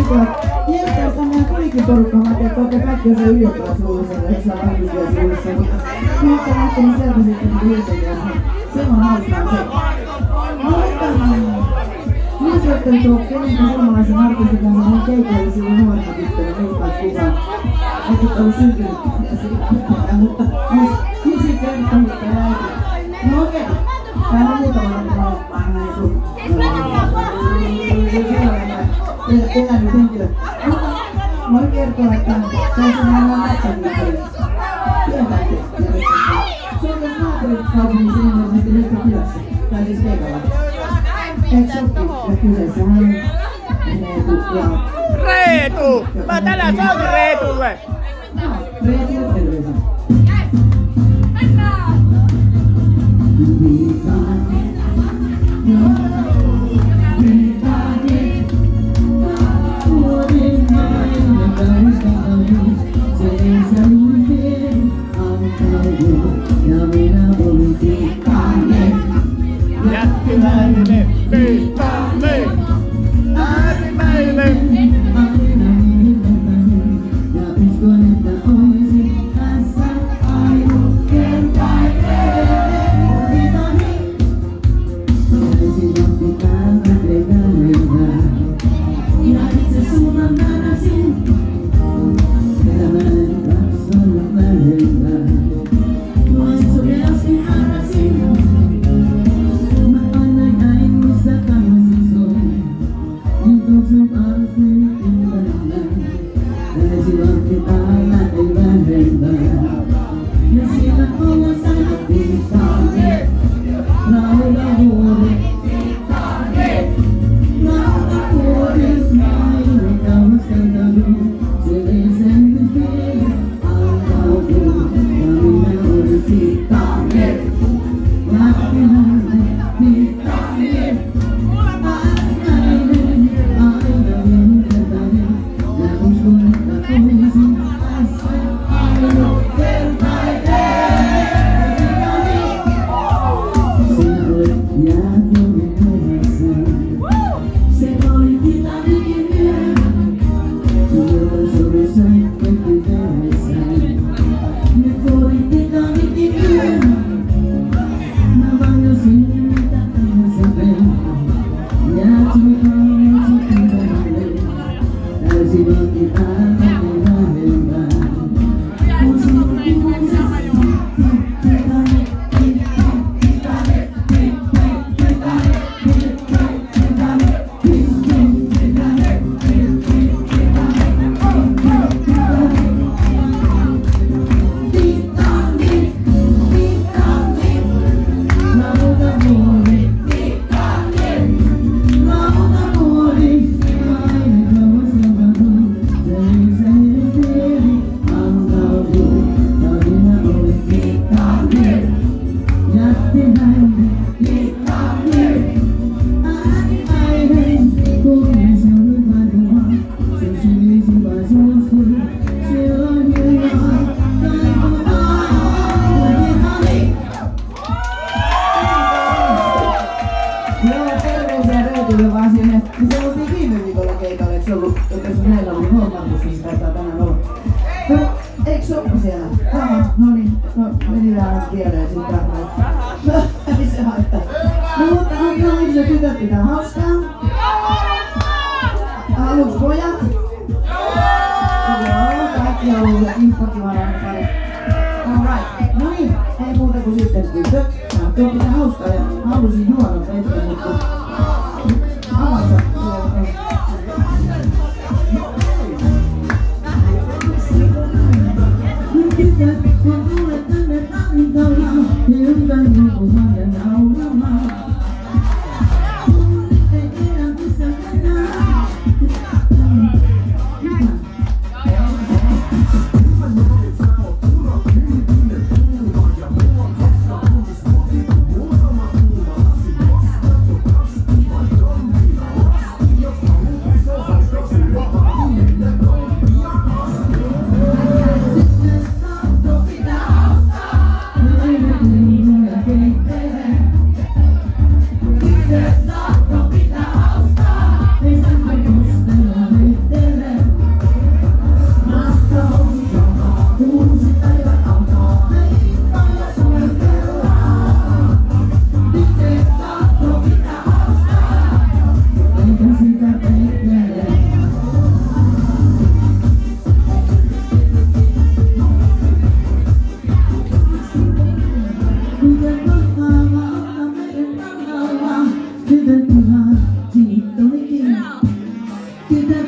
Jeesaus on meidän kaikki porukka, mä tiedän, että olette kaikki jossain ylioppilasluvussa ja jossain vanhustyösluvussa, mutta mä olette lähtenyt sieltä sitten yhtäkään. Se on hauskaa se. Minä soittelin tuo kenenkään suomalaisen artistin kanssa, mun keikoilla silloin nuorena tyttönä, muistaa kuvaa. Eikö ollut syntynyt mutta kisi kertonut ja äiti. No okei, täällä on muutama vaan näin sun. Elänyt henkilö. Mä voin kertoa, että se on semmoinen läppäviä. Tiedätte. Se on myös naapurikaupungissa ilmeisesti Löytä kylässä. Tai siis keikalla. Eikö soppi? Ja kyseessä hän on Reetu ja... Reetu! Mä tänään soitin Reetulle! Reetulle terveisiä. Jättiläinen pistalle! Äärimmäinen! Ja uskon, että oisit tässä ainutkertainen. Olisin johti täältä teidän ja itse suunnan määräsin. Elämän katson lähellä. Voisin sokeasti harrasin. kita